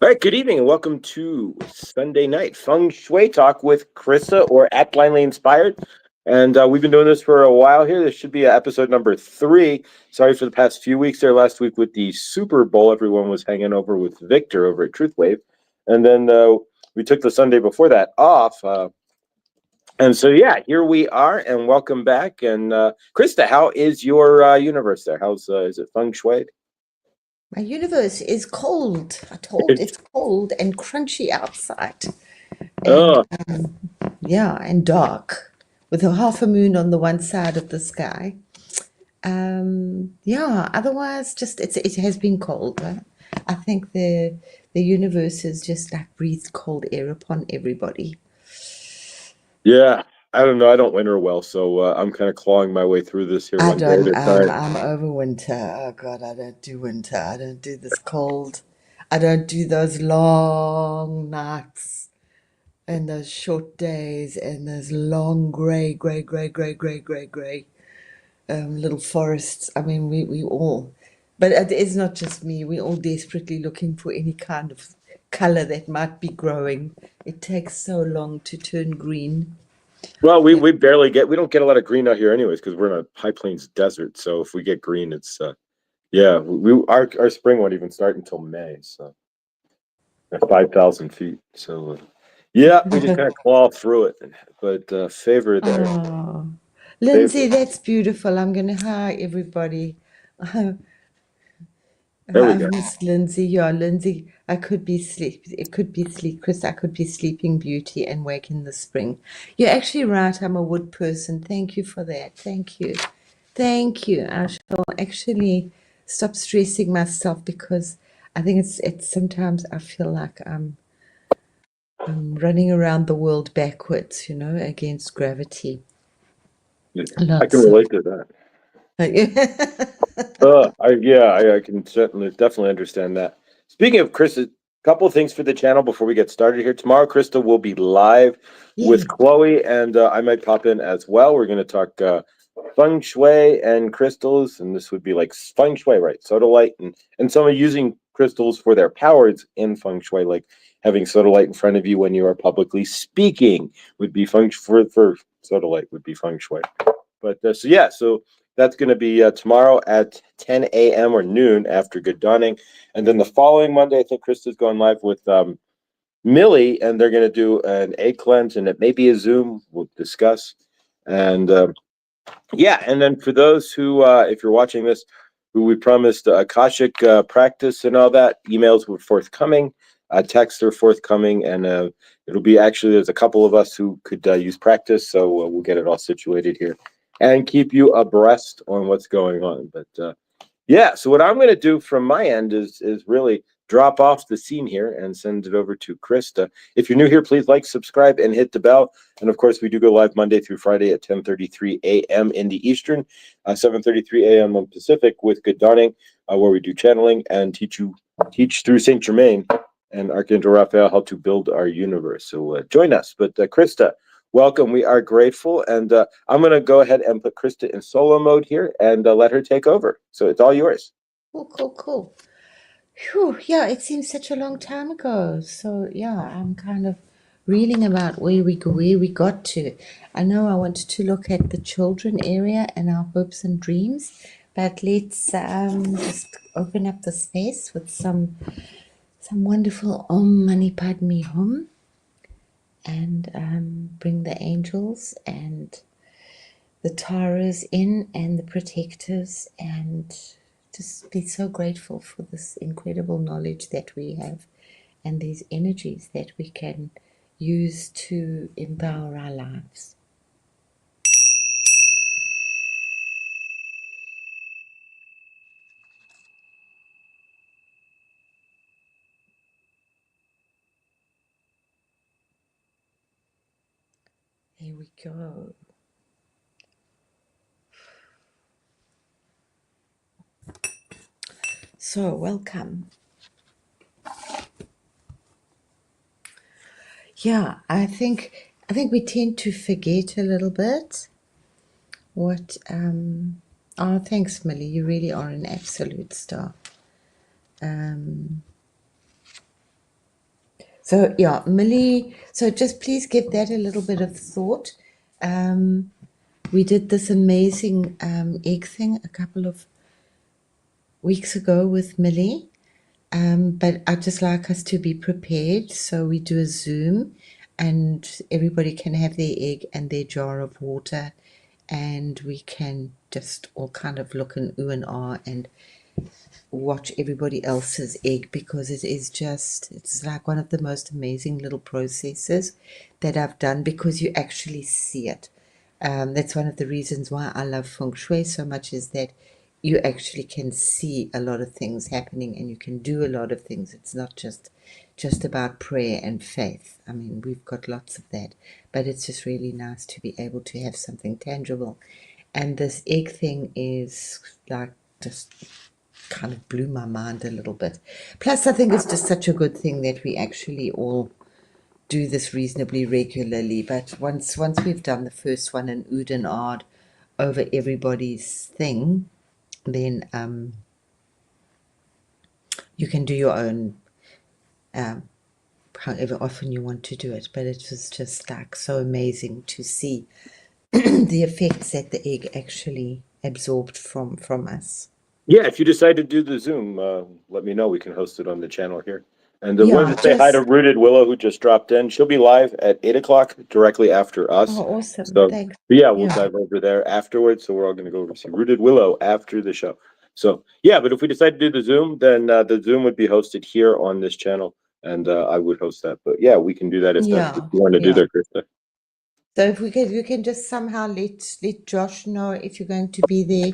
All right, good evening and welcome to Sunday night Feng Shui Talk with Christa or at Blindly Inspired. And we've been doing this for a while here. This should be episode number 3. Sorry for the past few weeks there. Last week with the Super Bowl, everyone was hanging over with Victor over at Truth Wave. And then we took the Sunday before that off. And so, yeah, here we are and welcome back. And Christa, how is your universe there? Is it Feng Shui? My universe is cold. I told it's cold and crunchy outside. And Oh, yeah, and dark with a half a moon on the one side of the sky. Yeah, otherwise just it has been cold. Huh? I think the universe has just like breathed cold air upon everybody. yeah. I don't know. I don't winter well, so I'm kind of clawing my way through this here I one day at don't a time. I'm over winter. Oh God, I don't do winter. I don't do this cold. I don't do those long nights and those short days and those long grey little forests. I mean, we all, but it is not just me. We're all desperately looking for any kind of color that might be growing. It takes so long to turn green. Well, we Yeah, we don't get a lot of green out here anyways because we're in a high plains desert. So if we get green, it's yeah. Our spring won't even start until May. So at 5,000 feet. So yeah, we just kind of claw through it. But favor there, oh, Lindsay, favor. that's beautiful. I'm gonna hi everybody. There we I've go. missed Lindsay. Yeah, Lindsay. I could be sleep. It could be sleep, Chris. I could be sleeping beauty and wake in the spring. You're actually right. I'm a wood person. Thank you for that. Thank you. Thank you. I shall actually stop stressing myself because I think it's sometimes I feel like I'm running around the world backwards, against gravity. Yeah, I can Lots of relate to that. I can certainly definitely understand that. Speaking of Chris, a couple of things for the channel before we get started here. Tomorrow, Krista will be live with yeah. Chloe, and I might pop in as well. We're going to talk feng shui and crystals, and this would be like feng shui, right? Sodalite and someone using crystals for their powers in feng shui, like having sodalite in front of you when you are publicly speaking would be feng for sodalite would be feng shui. But so that's going to be tomorrow at 10 a.m. or noon after Good Dawning. And then the following Monday, I think Krista's going live with Millie, and they're going to do an egg cleanse, and it may be a Zoom. We'll discuss. And and then for those who, if you're watching this, who we promised Akashic practice and all that, emails were forthcoming, texts are forthcoming, and it'll be actually, there's a couple of us who could use practice, so we'll get it all situated here and keep you abreast on what's going on. But so what I'm going to do from my end is really drop off the scene here and send it over to Krista. If you're new here, please like, subscribe, and hit the bell. And of course, we do go live Monday through Friday at 10:33 a.m. in the Eastern, 7:33 a.m. on Pacific with Good Dawning, where we do channeling and teach through Saint Germain and Archangel Raphael how to build our universe. So join us. But Krista, welcome. We are grateful, and I'm going to go ahead and put Krista in solo mode here and let her take over. So it's all yours. Cool. Phew, yeah, it seems such a long time ago. So yeah, I'm kind of reeling about where we got to. I know I wanted to look at the children area and our hopes and dreams, but let's just open up the space with some wonderful Om Mani Padme Hum and bring the angels and the Taras in and the protectors and just be so grateful for this incredible knowledge that we have and these energies that we can use to empower our lives. Here we go. So, welcome. Yeah, I think we tend to forget a little bit what oh, thanks, Millie. You really are an absolute star. So yeah, Millie, so just please give that a little bit of thought. We did this amazing egg thing a couple of weeks ago with Millie, but I'd just like us to be prepared. So we do a Zoom and everybody can have their egg and their jar of water, and we can just all kind of look and ooh and ah and watch everybody else's egg, because it's like one of the most amazing little processes that I've done, because you actually see it. That's one of the reasons why I love Feng Shui so much, is that you actually can see a lot of things happening and you can do a lot of things. It's not just about prayer and faith. I mean, we've got lots of that, but it's just really nice to be able to have something tangible. And this egg thing is like just kind of blew my mind a little bit. Plus, I think it's just such a good thing that we actually all do this reasonably regularly. But once we've done the first one and oohed and ahed over everybody's thing, then you can do your own, however often you want to do it. But it was just like so amazing to see the effects that the egg actually absorbed from us. Yeah, if you decide to do the Zoom, let me know. We can host it on the channel here. And Yeah, wanted to say hi to just Rooted Willow, who just dropped in. She'll be live at 8 o'clock, directly after us. awesome. So, Thanks. but yeah, we'll Yeah. dive over there afterwards. So we're all going to go over to see Rooted Willow after the show. So yeah, but if we decide to do the Zoom, then the Zoom would be hosted here on this channel, and I would host that. But yeah, we can do that if that's what Yeah, you want to do yeah. there, Krista. So if you can just somehow let Josh know if you're going to be there.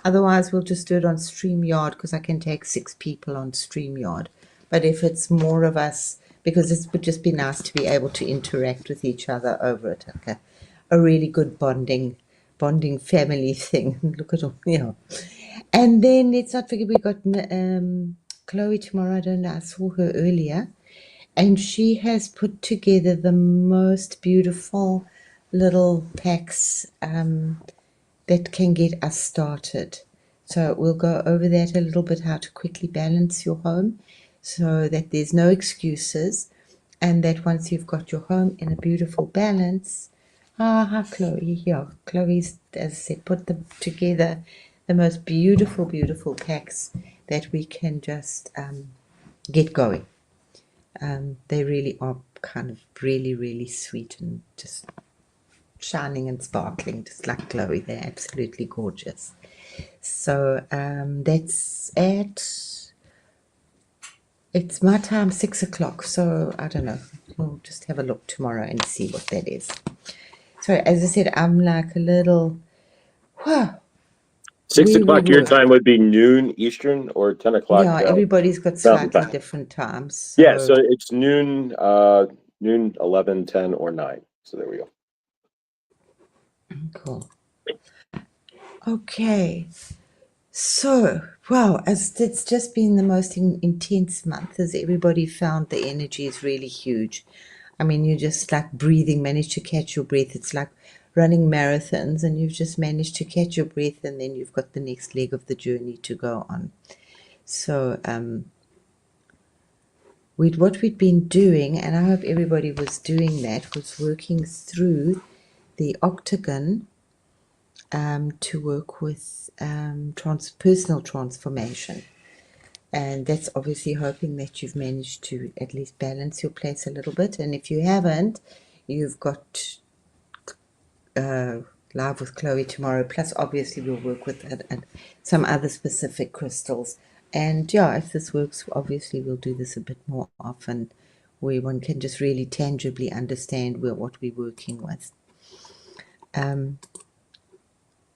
Otherwise, we'll just do it on StreamYard, because I can take 6 people on StreamYard. But if it's more of us, because it would just be nice to be able to interact with each other over it, like a really good bonding family thing. Look at all, And then let's not forget we got Chloe tomorrow. I don't know. I saw her earlier, and she has put together the most beautiful little packs that can get us started. So we'll go over that a little bit, how to quickly balance your home so that there's no excuses, and that once you've got your home in a beautiful balance. Hi, Chloe. Yeah, Chloe's, as I said, put them together, the most beautiful, beautiful packs that we can just get going. They really are kind of really, really sweet and just shining and sparkling, just like Chloe. They're absolutely gorgeous. So that's it's my time, 6 o'clock. So I don't know. We'll just have a look tomorrow and see what that is. So as I said, I'm like a little, wow, 6 o'clock we your were. time would be noon Eastern or 10 o'clock Yeah, everybody's got Mountain slightly time. different times. Yeah, So so it's noon, 11, 10, or 9. So there we go. cool. Okay. So, wow, as it's just been the most intense month, as everybody found the energy is really huge. I mean, you just like breathing, managed to catch your breath. It's like running marathons, and you've just managed to catch your breath, and then you've got the next leg of the journey to go on. So, what we'd been doing, and I hope everybody was doing that, was working through the octagon to work with personal transformation. And that's obviously hoping that you've managed to at least balance your place a little bit. And if you haven't, you've got live with Chloe tomorrow. Plus, obviously, we'll work with it and some other specific crystals. And yeah, if this works, obviously, we'll do this a bit more often, where one can just really tangibly understand what we're working with.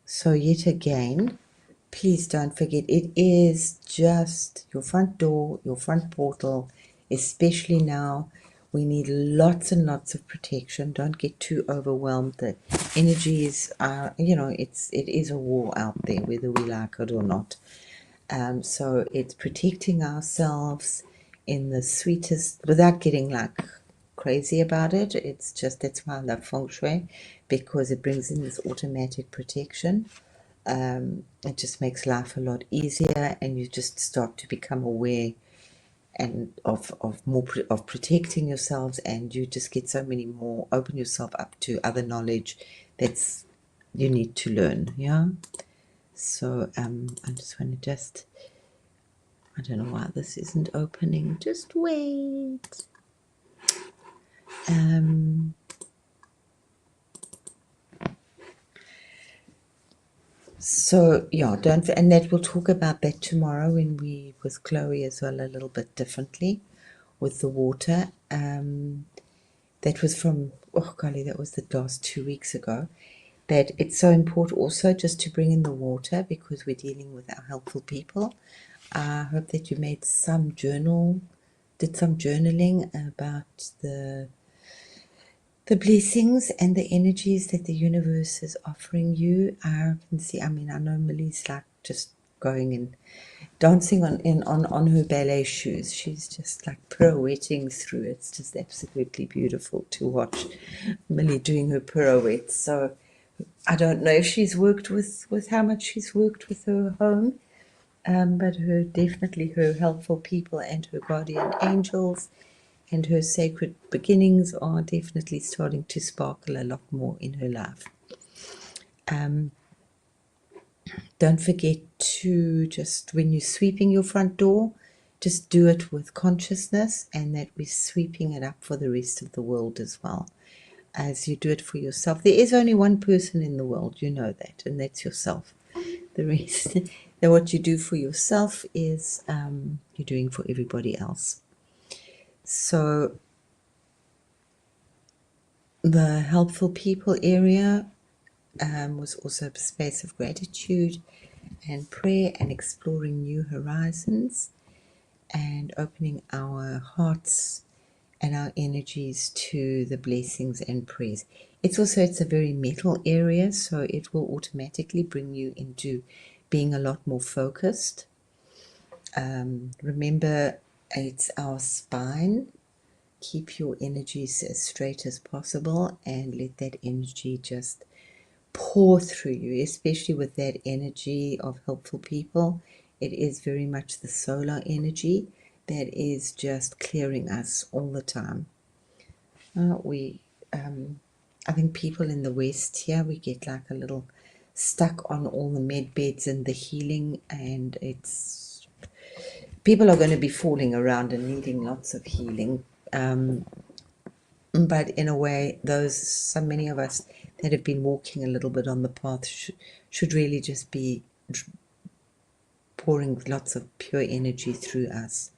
So yet again, please don't forget, it is just your front door, your front portal, especially now. We need lots and lots of protection. Don't get too overwhelmed. The energies are, it is a war out there, whether we like it or not. So it's protecting ourselves in the sweetest, without getting like crazy about it. It's just, that's why I love Feng Shui, because it brings in this automatic protection. It just makes life a lot easier, and you just start to become aware and of protecting yourselves, and you just get so many more, open yourself up to other knowledge that's you need to learn. Yeah. So I just want to I don't know why this isn't opening. Just wait. So yeah, and that we'll talk about that tomorrow when we with Chloe as well, a little bit differently with the water. That was from, oh golly, that was the last 2 weeks ago. That it's so important also just to bring in the water because we're dealing with our helpful people. I hope that you did some journaling about the blessings and the energies that the universe is offering you. I can see, I mean, I know Millie's like just going and dancing on her ballet shoes. She's just like pirouetting through. It's just absolutely beautiful to watch Millie doing her pirouettes. So I don't know if she's worked with how much she's worked with her home, but definitely her helpful people and her guardian angels and her sacred beginnings are definitely starting to sparkle a lot more in her life. Don't forget to just, when you're sweeping your front door, just do it with consciousness and that we're sweeping it up for the rest of the world as well. As you do it for yourself. There is only one person in the world, you know that, and that's yourself. The rest, that what you do for yourself is you're doing for everybody else. So the helpful people area was also a space of gratitude and prayer and exploring new horizons and opening our hearts and our energies to the blessings and prayers. It's a very metal area, so it will automatically bring you into being a lot more focused. Remember, it's our spine. Keep your energies as straight as possible and let that energy just pour through you, especially with that energy of helpful people. It is very much the solar energy that is just clearing us all the time. I think people in the West here, we get like a little stuck on all the med beds and the healing, and people are going to be falling around and needing lots of healing. But in a way, many of us that have been walking a little bit on the path should really just be pouring lots of pure energy through us.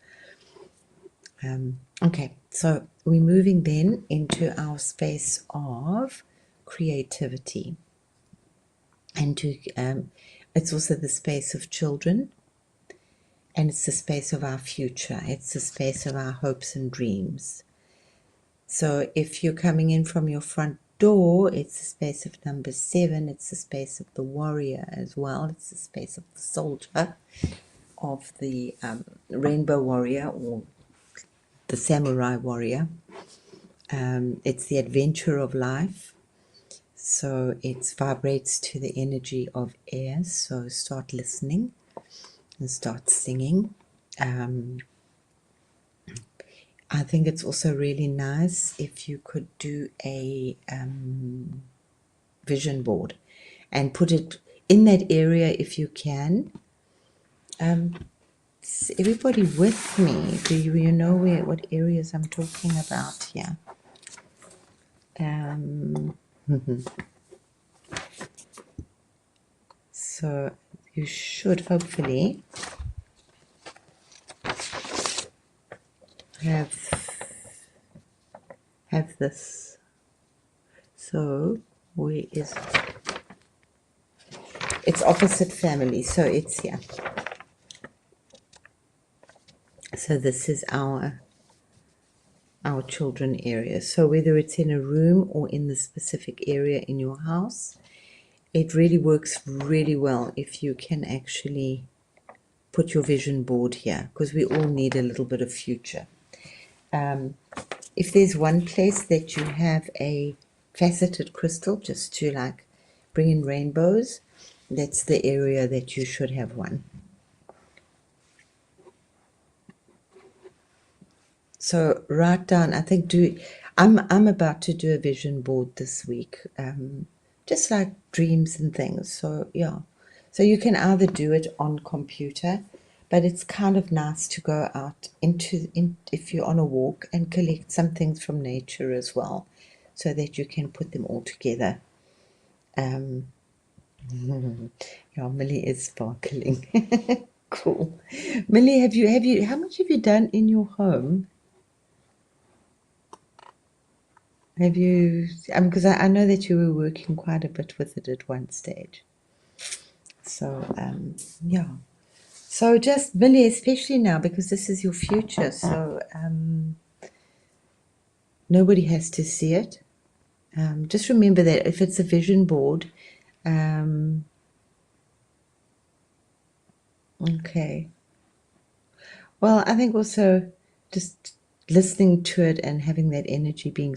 Okay, so we're moving then into our space of creativity. And it's also the space of children, and it's the space of our future. It's the space of our hopes and dreams. So if you're coming in from your front door, it's the space of number 7. It's the space of the warrior as well. It's the space of the soldier, of the rainbow warrior or the samurai warrior. It's the adventure of life. So it vibrates to the energy of air. So start listening and start singing. I think it's also really nice if you could do a vision board and put it in that area if you can. Is everybody with me? Do you know what areas I'm talking about here? So you should hopefully have this. So where is it? It's opposite family, so it's here. So this is our children area. So whether it's in a room or in the specific area in your house, it really works really well if you can actually put your vision board here, because we all need a little bit of future. If there's one place that you have a faceted crystal just to like bring in rainbows, that's the area that you should have one. So write down, I think I'm about to do a vision board this week, just like dreams and things. So yeah, so you can either do it on computer, but it's kind of nice to go out if you're on a walk and collect some things from nature as well, so that you can put them all together. Um, yeah, Millie is sparkling. Cool. Millie, how much have you done in your home? Have you, because I know that you were working quite a bit with it at one stage. So, yeah. So just Millie, especially now, because this is your future. So, nobody has to see it. Just remember that if it's a vision board, okay. Well, I think also just listening to it and having that energy being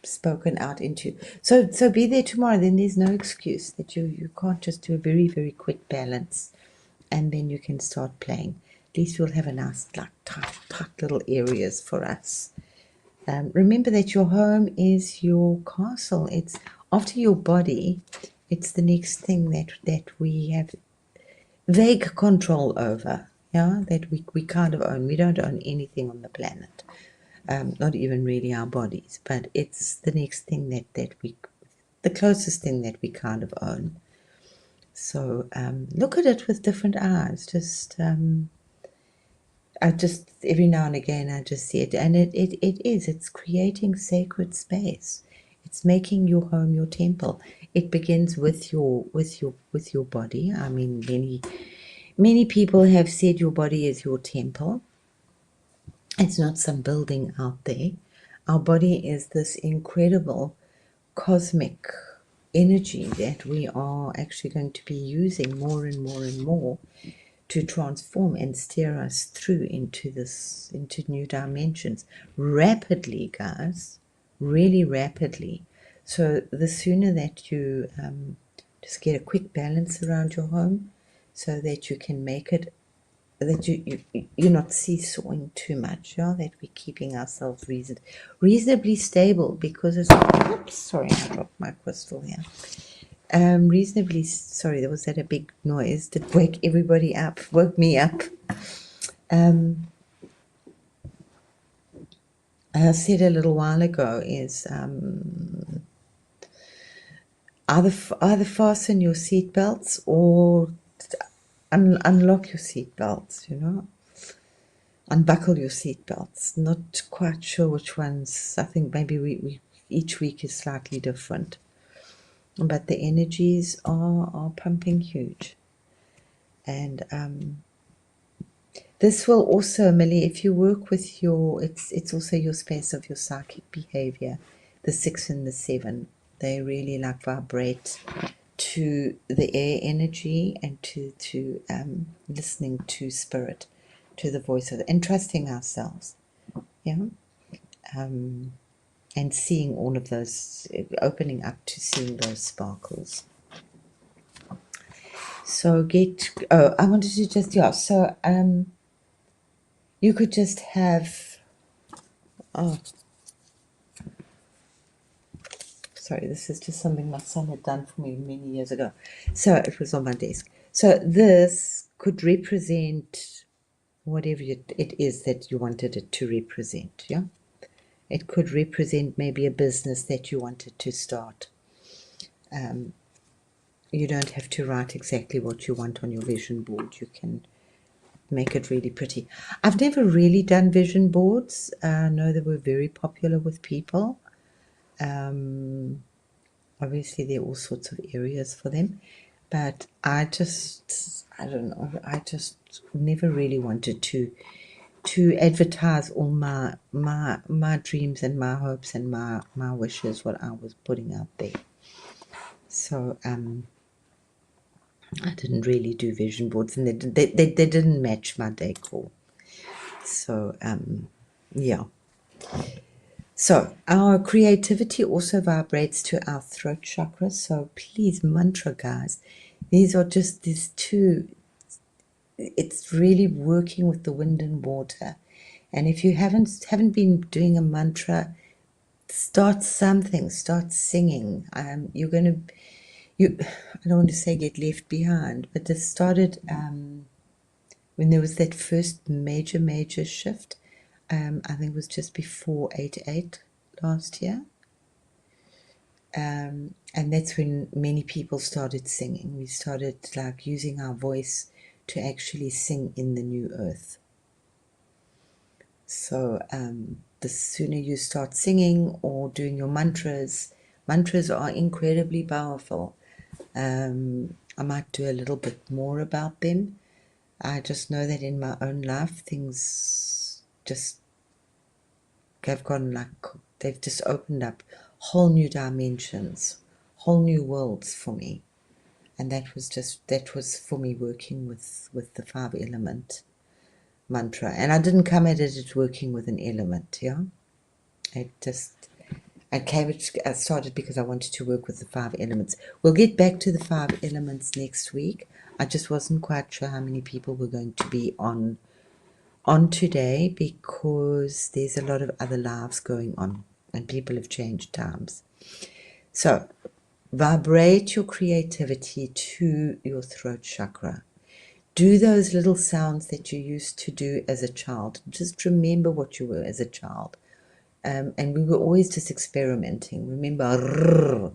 spoken out into. So be there tomorrow. Then there's no excuse that you can't just do a very, very quick balance, and then you can start playing. At least we'll have a nice, like, tight little areas for us. Remember that your home is your castle. It's after your body. It's the next thing that we have vague control over. Yeah, that we kind of own. We don't own anything on the planet, not even really our bodies. But it's the next thing the closest thing that we kind of own. So look at it with different eyes. I just every now and again I just see it, and it's creating sacred space. It's making your home your temple. It begins with your body. I mean, many people have said your body is your temple. It's not some building out there. Our body is this incredible cosmic energy that we are actually going to be using more and more and more to transform and steer us through into new dimensions rapidly, guys, really rapidly. So the sooner that you just get a quick balance around your home, so that you can make it that you're not seesawing too much, yeah, that we're keeping ourselves reasonably stable, because it's oops, sorry, I dropped my crystal here. Reasonably, sorry, there was that a big noise that woke me up. I said a little while ago is either fasten your seatbelts or unlock your seatbelts, unbuckle your seatbelts. Not quite sure which ones. I think maybe we each week is slightly different. But the energies are pumping huge. And this will also, Millie, if you work with it's also your space of your psychic behavior, the 6 and the 7. They really like vibrate to the air energy and to listening to spirit, to the voice of and trusting ourselves, yeah, and seeing all of those, opening up to seeing those sparkles. So I wanted to just, yeah, so you could just have, oh, sorry, this is just something my son had done for me many years ago. So it was on my desk. So this could represent whatever it is that you wanted it to represent, yeah? It could represent maybe a business that you wanted to start. You don't have to write exactly what you want on your vision board. You can make it really pretty. I've never really done vision boards. I know they were very popular with people. Obviously, there are all sorts of areas for them. But I don't know, I just never really wanted to advertise all my dreams and my hopes and my wishes, what I was putting out there. So I didn't really do vision boards, and they didn't match my decor. So yeah. So our creativity also vibrates to our throat chakra. So please, mantra, guys. These are just these two it's really working with the wind and water. And if you haven't been doing a mantra, start something, start singing. You're going to, I don't want to say get left behind, but this started when there was that first major shift. I think it was just before 8/8 last year. And that's when many people started singing. We started like using our voice to actually sing in the new earth. So the sooner you start singing or doing your mantras are incredibly powerful. I might do a little bit more about them. I just know that in my own life, things just have gone like, they've just opened up whole new dimensions, whole new worlds for me. And that was for me working with the 5-element mantra. And I didn't come at it working with an element, yeah? I started because I wanted to work with the 5 elements. We'll get back to the 5 elements next week. I just wasn't quite sure how many people were going to be on today because there's a lot of other lives going on and people have changed times. So vibrate your creativity to your throat chakra. Do those little sounds that you used to do as a child. Just remember what you were as a child. And we were always just experimenting. Remember,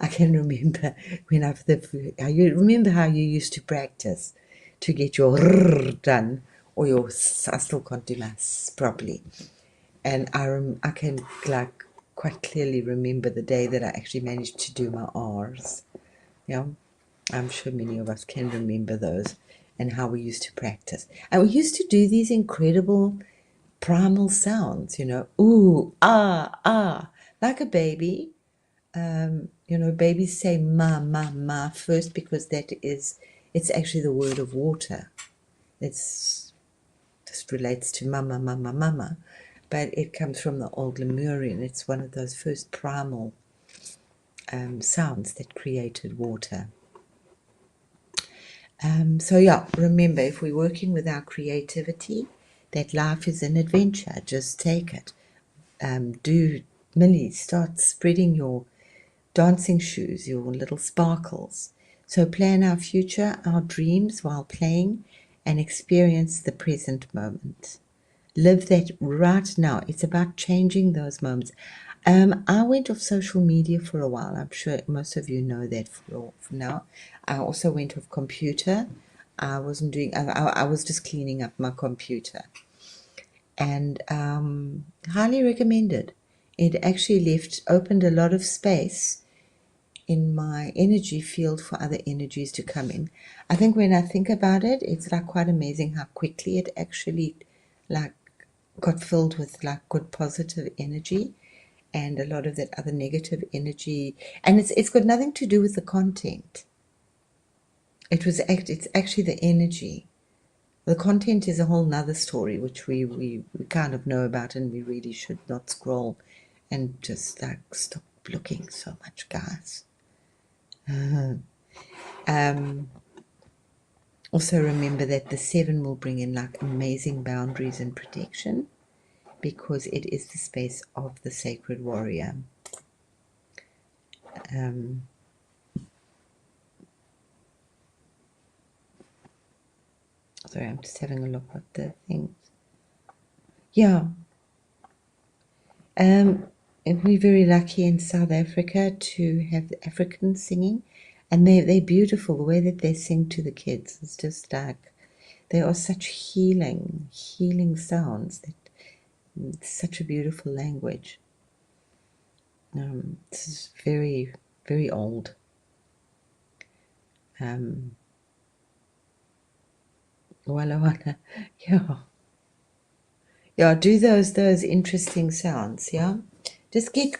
I can remember you remember how you used to practice to get your done, or your, I still can't do my properly. And I can like quite clearly remember the day that I actually managed to do my R's. Yeah, I'm sure many of us can remember those and how we used to practice. And we used to do these incredible primal sounds, ooh, ah, like a baby. Babies say ma first because it's actually the word of water. It's just relates to mama, but it comes from the old Lemurian. It's one of those first primal sounds that created water. So yeah, remember, if we're working with our creativity, that life is an adventure. Just take it. Millie, start spreading your dancing shoes, your little sparkles. So plan our future, our dreams while playing, and experience the present moment. Live that right now. It's about changing those moments. I went off social media for a while. I'm sure most of you know that for now. I also went off computer. I wasn't doing, I was just cleaning up my computer. And highly recommended. It actually opened a lot of space in my energy field for other energies to come in. I think when I think about it, it's like quite amazing how quickly it actually like got filled with like good positive energy and a lot of that other negative energy. And it's got nothing to do with the content. It's actually the energy. The content is a whole nother story, which we kind of know about, and we really should not scroll and just like stop looking so much, guys. Also remember that the 7 will bring in like amazing boundaries and protection because it is the space of the sacred warrior. Sorry, I'm just having a look at the things. Yeah. And we're very lucky in South Africa to have the Africans singing, and they're beautiful. The way that they sing to the kids is just like, they are such healing sounds. It's such a beautiful language. This is very, very old. Walla walla. Yeah, do those interesting sounds, yeah? Just get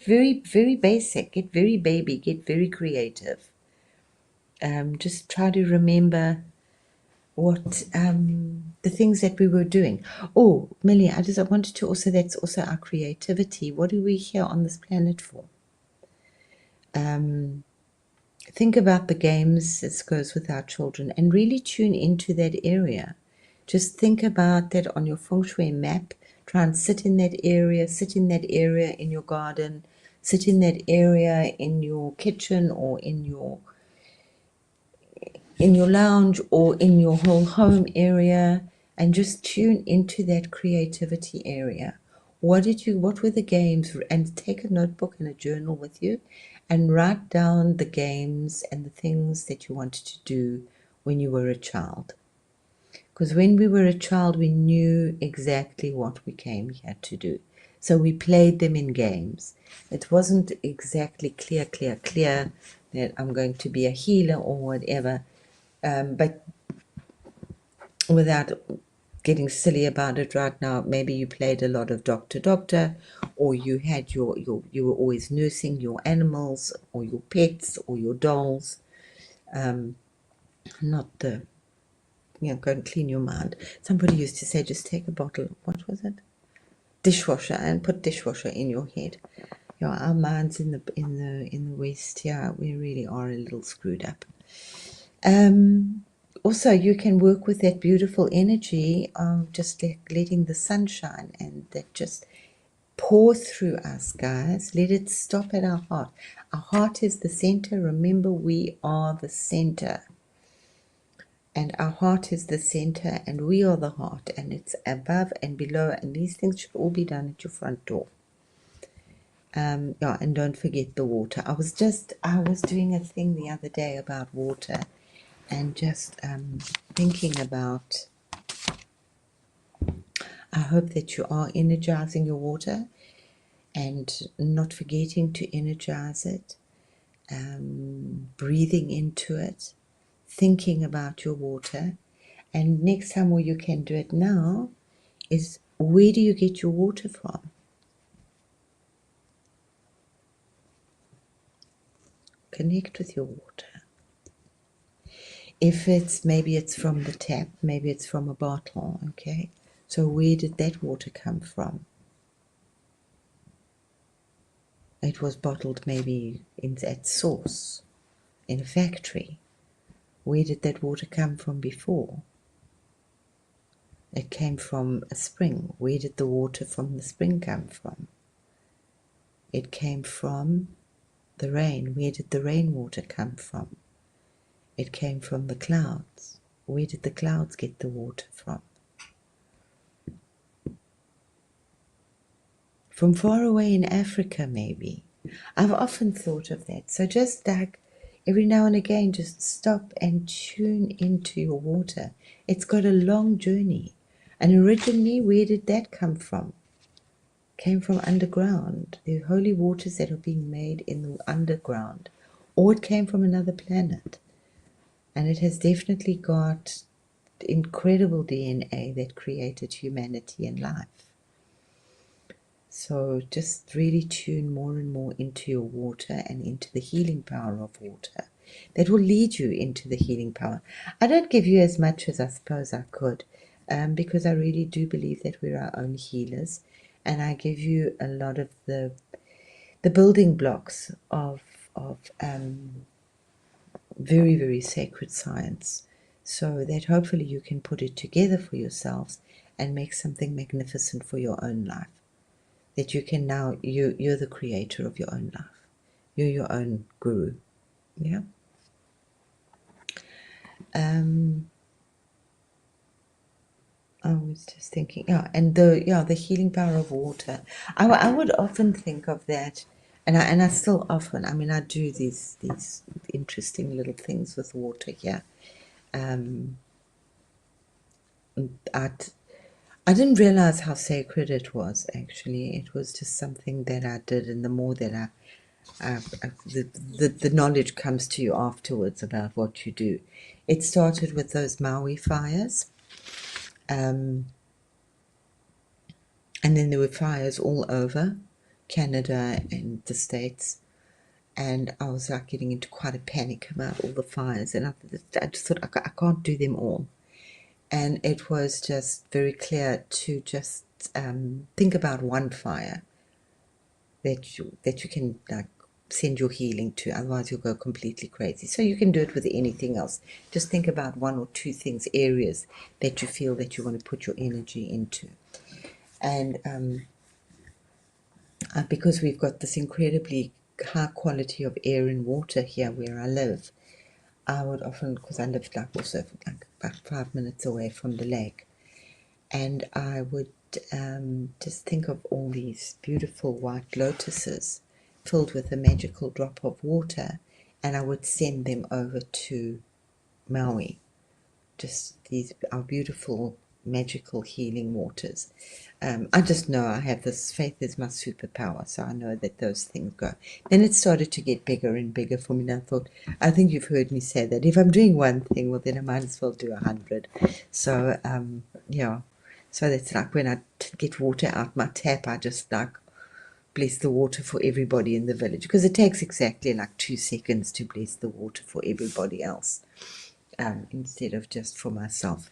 very, very basic, get very baby, get very creative. Just try to remember what the things that we were doing. Oh, Millie, I wanted to also, that's also our creativity. What are we here on this planet for? think about the games. This goes with our children, and really tune into that area. Just think about that on your Feng Shui map. Try and sit in that area, in your garden, sit in that area in your kitchen, or in your lounge, or in your whole home area, and just tune into that creativity area. What were the games? And take a notebook and a journal with you and write down the games and the things that you wanted to do when you were a child. Because when we were a child, we knew exactly what we came here to do. So we played them in games. It wasn't exactly clear that I'm going to be a healer or whatever. But without getting silly about it right now, maybe you played a lot of doctor, or you had you were always nursing your animals or your pets or your dolls. Not the, go and clean your mind. Somebody used to say, just take a bottle, what was it? Dishwasher, and put dishwasher in your head. Yeah, our minds in the West, yeah, we really are a little screwed up. Also, you can work with that beautiful energy of just letting the sunshine and that just pour through us, guys. Let it stop at our heart. Our heart is the center. Remember, we are the center. And our heart is the center, and we are the heart, and it's above and below, and these things should all be done at your front door. Yeah, and don't forget the water. I was doing a thing the other day about water, and just thinking about, I hope that you are energizing your water and not forgetting to energize it, breathing into it, thinking about your water. And next time, where you can do it now, is where do you get your water from? Connect with your water. If maybe it's from the tap, maybe it's from a bottle, okay? So where did that water come from? It was bottled maybe at source, in a factory. Where did that water come from before? It came from a spring. Where did the water from the spring come from? It came from the rain. Where did the rainwater come from? It came from the clouds. Where did the clouds get the water from? From far away in Africa, maybe. I've often thought of that. So just like every now and again, just stop and tune into your water. It's got a long journey. And originally, where did that come from? Came from underground. The holy waters that are being made in the underground. Or it came from another planet. And it has definitely got incredible DNA that created humanity and life. So just really tune more and more into your water and into the healing power of water. That will lead you into the healing power. I don't give you as much as I suppose I could, because I really do believe that we're our own healers, and I give you a lot of the building blocks of very, very sacred science, so that hopefully you can put it together for yourselves and make something magnificent for your own life. That you can now, you're the creator of your own life. You're your own guru. Yeah. I was just thinking, and the healing power of water. I would often think of that, and I still often. I mean, I do these interesting little things with water here. I didn't realize how sacred it was. Actually, it was just something that I did, and the more that the knowledge comes to you afterwards about what you do. It started with those Maui fires. And then there were fires all over Canada and the States. And I was like getting into quite a panic about all the fires. And I just thought, I can't do them all. And it was just very clear to just think about one fire that you can like send your healing to, otherwise you'll go completely crazy. So you can do it with anything else. Just think about one or two things, areas that you feel that you want to put your energy into. And because we've got this incredibly high quality of air and water here where I live, I would often, because I lived like also like about 5 minutes away from the lake, and I would just think of all these beautiful white lotuses filled with a magical drop of water, and I would send them over to Maui. Just these our beautiful magical healing waters. I just know I have this faith is my superpower, so I know that those things go. Then it started to get bigger and bigger for me, and I thought, I think you've heard me say that if I'm doing one thing, well, then I might as well do 100. So, yeah. So that's like when I get water out my tap, I just like bless the water for everybody in the village, because it takes exactly like 2 seconds to bless the water for everybody else, instead of just for myself.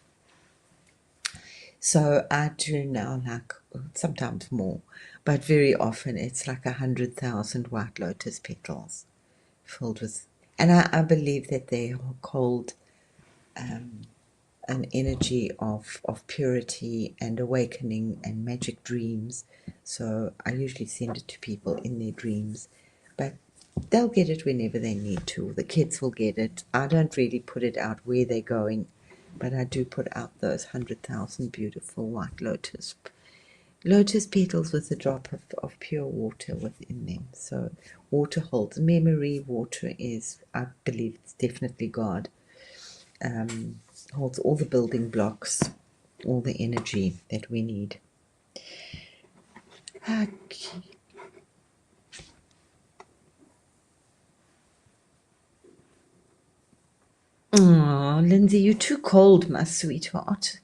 So I do now like sometimes more, but very often it's like 100,000 white lotus petals filled with, and I believe that they hold an energy of purity and awakening and magic dreams. So I usually send it to people in their dreams, but they'll get it whenever they need to. The kids will get it. I don't really put it out where they're going, but I do put out those 100,000 beautiful white lotus petals with a drop of pure water within them. So water holds memory. Water is, I believe, it's definitely God. Holds all the building blocks, all the energy that we need. Okay. Oh, Lindsay, you're too cold, my sweetheart.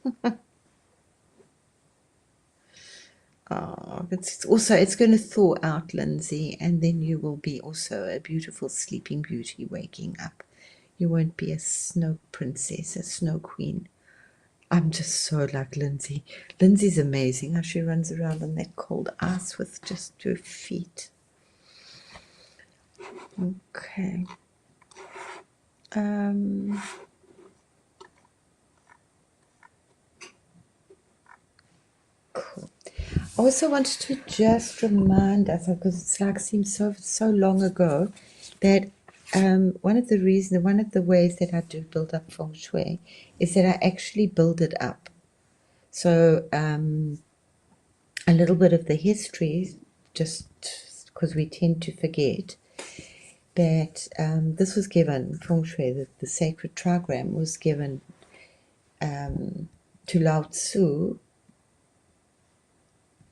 Oh, it's going to thaw out, Lindsay, and then you will be also a beautiful sleeping beauty waking up. You won't be a snow princess, a snow queen. I'm just so like Lindsay. Lindsay's amazing how she runs around on that cold ice with just her feet. Okay. Cool. I also wanted to just remind us, because it's like seems so long ago, that one of the ways that I do build up feng shui is that I actually build it up. So a little bit of the history, just because we tend to forget that this was given feng shui, the sacred trigram was given to Lao Tzu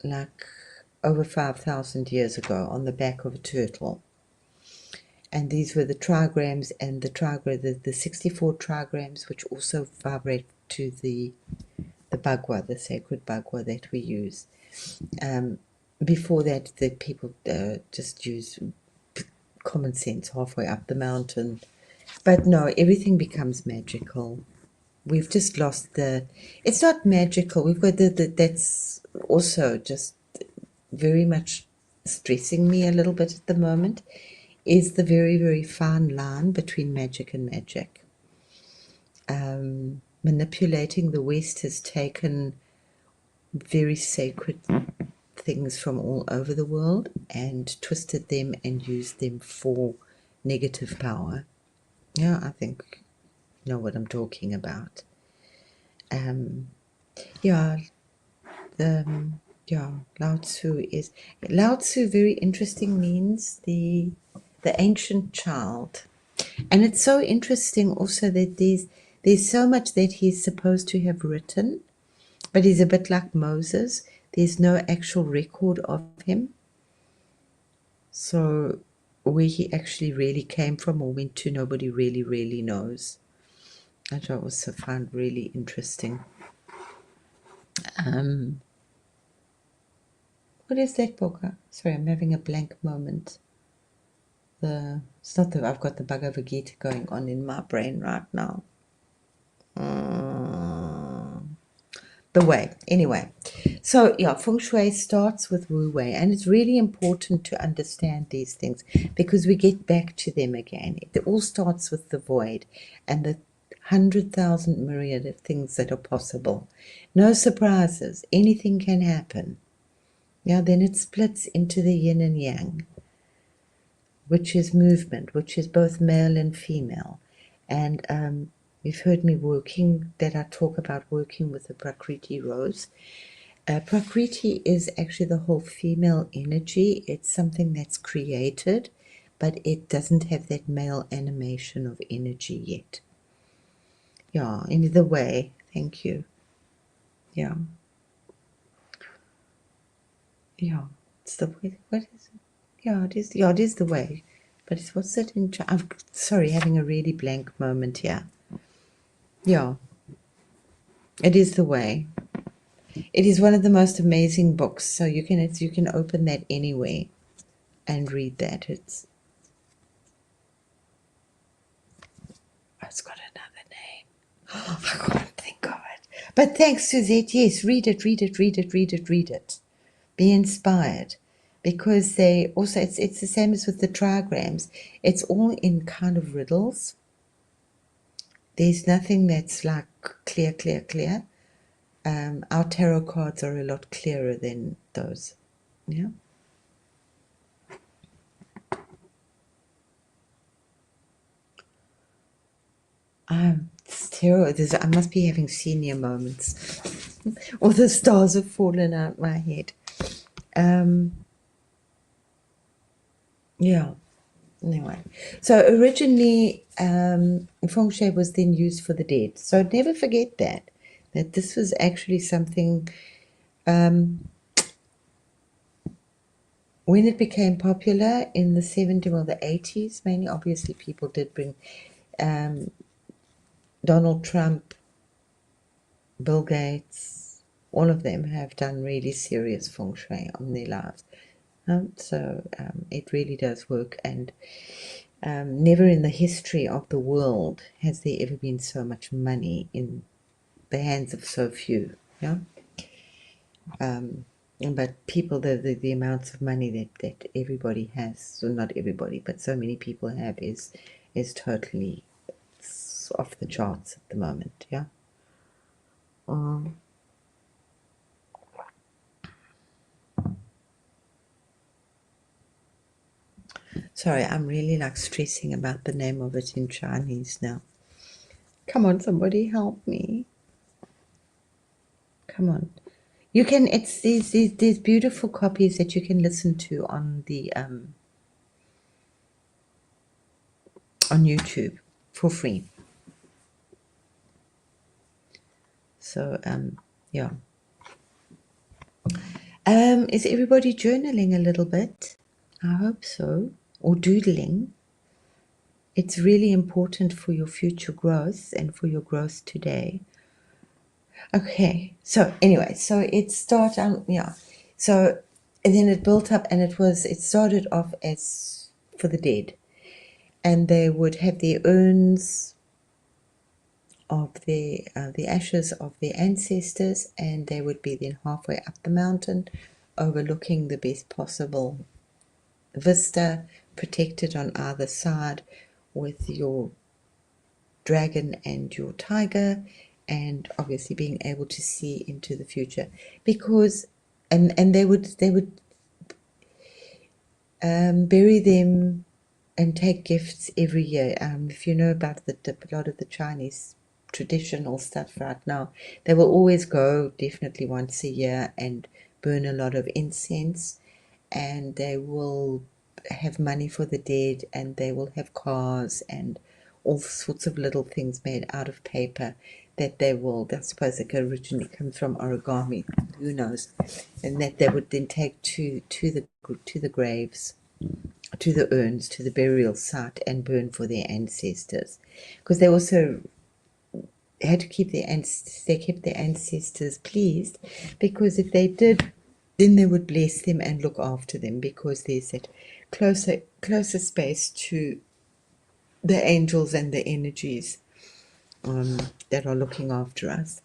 like over 5,000 years ago on the back of a turtle. And these were the trigrams, and the 64 trigrams, which also vibrate to the Bagua, the sacred Bagua that we use. Before that, the people just use common sense halfway up the mountain. But no, everything becomes magical. We've just lost it's not magical. We've got that's also just very much stressing me a little bit at the moment, is the very, very fine line between magic and magic. Manipulating the West has taken very sacred things from all over the world and twisted them and used them for negative power. Yeah, I think you know what I'm talking about. Yeah, Lao Tzu very interesting, means the ancient child. And it's so interesting also that there's so much that he's supposed to have written, but he's a bit like Moses. There's no actual record of him. So where he actually really came from or went to, nobody really, really knows. Which I also find really interesting. What is that, Boca? Sorry, I'm having a blank moment. It's not that I've got the Bhagavad Gita going on in my brain right now. the way. Anyway, so yeah, Feng Shui starts with Wu Wei, and it's really important to understand these things because we get back to them again. It all starts with the void and the 100,000 myriad of things that are possible. No surprises. Anything can happen. Yeah, then it splits into the yin and yang, which is movement, which is both male and female. And you've heard me that I talk about working with the Prakriti rose. Prakriti is actually the whole female energy. It's something that's created, but it doesn't have that male animation of energy yet. Yeah, in either way, thank you. Yeah. Yeah, it's the way. What is it? Yeah, it is. Yeah, it is the way. But it's what's it in? I'm sorry, having a really blank moment here. Yeah, it is the way. It is one of the most amazing books. So you can open that anywhere and read that. It's got another name. I can't think of it. But thanks, Suzette. Yes, read it, read it, read it, read it, read it. Be inspired. Because they also, it's the same as with the trigrams. It's all in kind of riddles. There's nothing that's like clear, clear, clear. Our tarot cards are a lot clearer than those. Yeah. It's terrible. I must be having senior moments. Or the stars have fallen out my head. Yeah. Anyway, so originally Feng Shui was then used for the dead. So never forget that this was actually something. When it became popular in the 70s or the 80s, mainly, obviously people did bring Donald Trump, Bill Gates, all of them have done really serious Feng Shui on their lives. So it really does work, and never in the history of the world has there ever been so much money in the hands of so few. Yeah. But people, the amounts of money that everybody has, so not everybody, but so many people have, is totally off the charts at the moment. Yeah. Sorry, I'm really like stressing about the name of it in Chinese now. Come on, somebody help me. Come on. You can, it's these beautiful copies that you can listen to on the on YouTube for free. So yeah. Is everybody journaling a little bit? I hope so. Or doodling. It's really important for your future growth and for your growth today. Okay, so anyway, so it started, yeah. So, and then it built up, and it started off as for the dead. And they would have their urns of the ashes of their ancestors, and they would be then halfway up the mountain, overlooking the best possible vista, protected on either side with your dragon and your tiger, and obviously being able to see into the future, because and they would bury them and take gifts every year. If you know about a lot of the Chinese traditional stuff right now, they will always go definitely once a year and burn a lot of incense, and they will have money for the dead, and they will have cars and all sorts of little things made out of paper that I suppose it originally comes from origami, who knows, and that they would then take to the graves, to the urns, to the burial site, and burn for their ancestors, because they also had to keep they kept their ancestors pleased, because if they did, then they would bless them and look after them, because there's that closer space to the angels and the energies that are looking after us.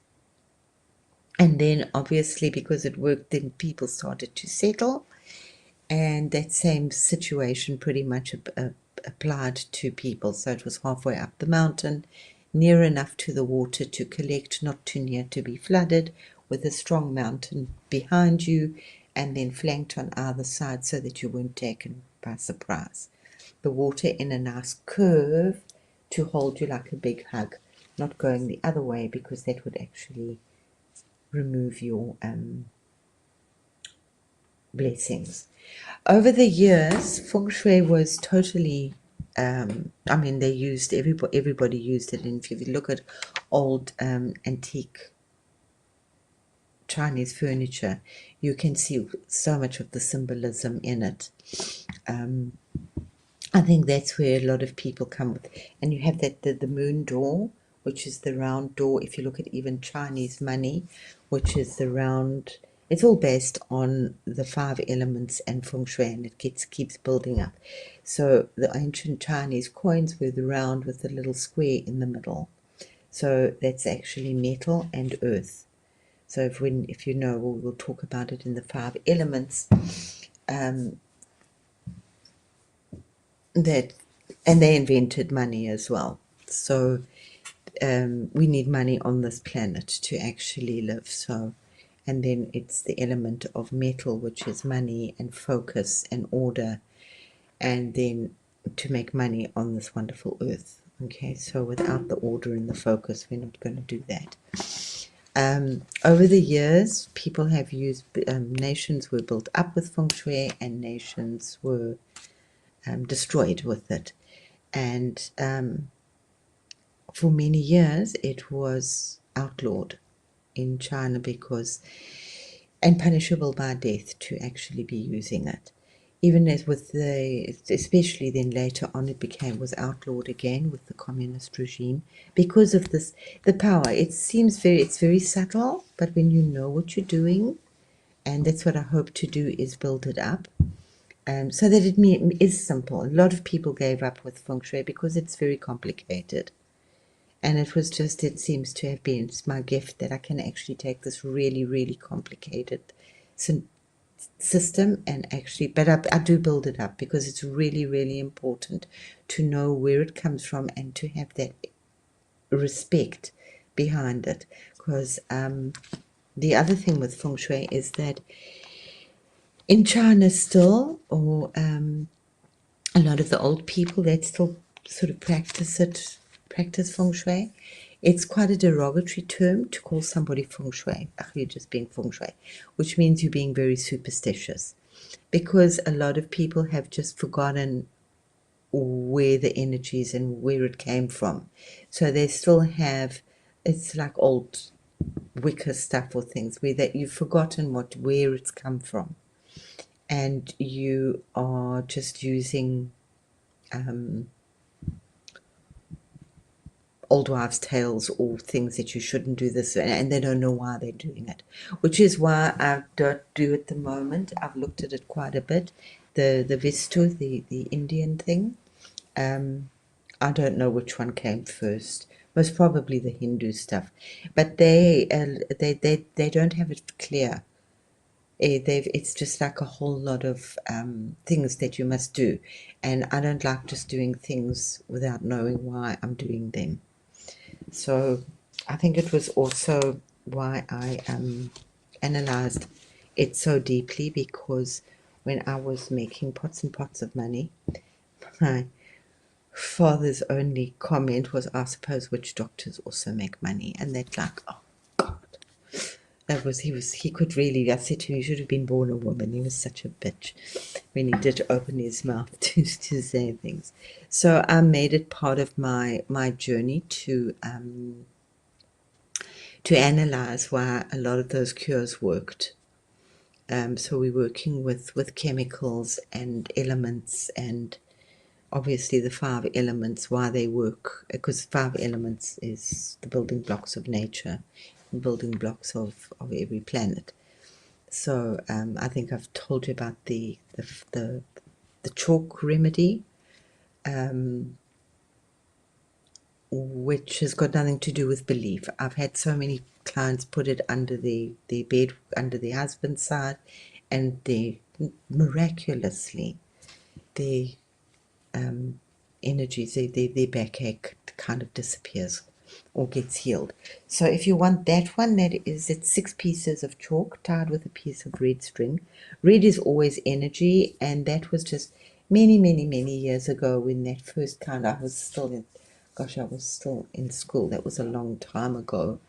And then obviously because it worked, then people started to settle, and that same situation pretty much applied to people. So it was halfway up the mountain, near enough to the water to collect, not too near to be flooded, with a strong mountain behind you, and then flanked on either side so that you weren't taken by surprise. The water in a nice curve to hold you like a big hug, not going the other way because that would actually remove your blessings. Over the years, Feng Shui was totally. I mean, they used everybody used it, and if you look at old antique Chinese furniture, you can see so much of the symbolism in it. I think that's where a lot of people come with, and you have that the moon door, which is the round door. If you look at even Chinese money, which is the round, it's all based on the 5 elements and feng shui, and it keeps building up. So the ancient Chinese coins were the round with the little square in the middle. So that's actually metal and earth. So if you know, we'll talk about it in the 5 elements. That and they invented money as well. So we need money on this planet to actually live. So, and then it's the element of metal, which is money and focus and order, and then to make money on this wonderful earth. Okay, so without the order and the focus, we're not going to do that. Over the years, people have used, nations were built up with feng shui, and nations were destroyed with it. And for many years, it was outlawed in China because, and punishable by death to actually be using it. Even as with especially then later on, was outlawed again with the communist regime because of this, the power. It's very subtle, but when you know what you're doing, and that's what I hope to do, is build it up. So that it is simple. A lot of people gave up with feng shui because it's very complicated. And it seems to have been, it's my gift that I can actually take this really, really complicated system and actually, but I do build it up because it's really, really important to know where it comes from and to have that respect behind it. Because the other thing with feng shui is that in China still, or a lot of the old people that still sort of practice feng shui. It's quite a derogatory term to call somebody feng shui. You're just being feng shui, which means you're being very superstitious, because a lot of people have just forgotten where the energy is and where it came from. So they still have, it's like old Wicca stuff or things where that you've forgotten where it's come from, and you are just using old wives' tales or things that you shouldn't do this, and they don't know why they're doing it, which is why I don't do it at the moment. I've looked at it quite a bit. The Vistu, the Indian thing. I don't know which one came first. Most probably the Hindu stuff, but they don't have it clear. It's just like a whole lot of things that you must do, and I don't like just doing things without knowing why I'm doing them. So I think it was also why I analyzed it so deeply, because when I was making pots and pots of money, my father's only comment was, I suppose witch doctors also make money. And that's like, oh God. He could really, I said to him, he should have been born a woman. He was such a bitch when he did open his mouth to say things. So I made it part of my journey to analyze why a lot of those cures worked. So we're working with chemicals and elements, and obviously the 5 elements, why they work, because 5 elements is the building blocks of nature, the building blocks of every planet. So I think I've told you about the chalk remedy. which has got nothing to do with belief. I've had so many clients put it under the bed, under the husband's side, and they miraculously, their energies, their backache kind of disappears or gets healed. So if you want that one, it's 6 pieces of chalk tied with a piece of red string. Red is always energy, and that was just many, many, many years ago when that first kind I was still in school. That was a long time ago.